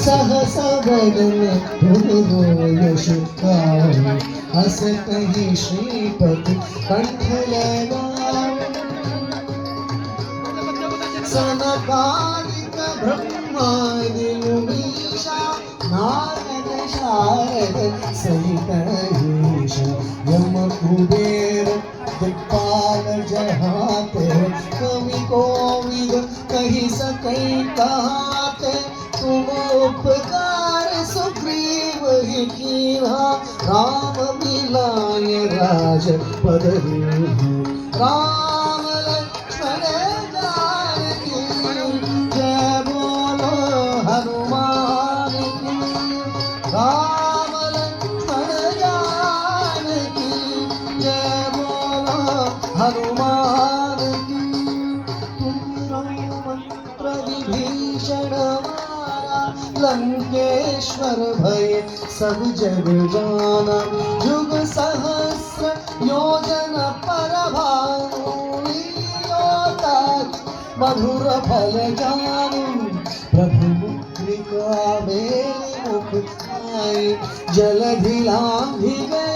सहस बदन धुनो यश गावे हस कही श्रीपति कंठ लगावे सनकादिक ब्रह्मादि मुनीषा नारद शारद सहित ईश यम कुबेर दिक्पाल जहाते कवि कोविद कही सकै कहाते तुम उपकार सुग्रीव ही कीन्हा राम मिलाय राज पद राम लक्ष्मण जानकी जय बोलो हनुमान की राम लक्ष्मण जानकी जय बोलो हनुमान की मंत्र विभीषण लंकेश्वर भय सब जग जाना युग सहस्र योजन पर भानु मधुर फल जानू प्रभु मुद्रिका मेरे मुख आए जलधि लांघि गए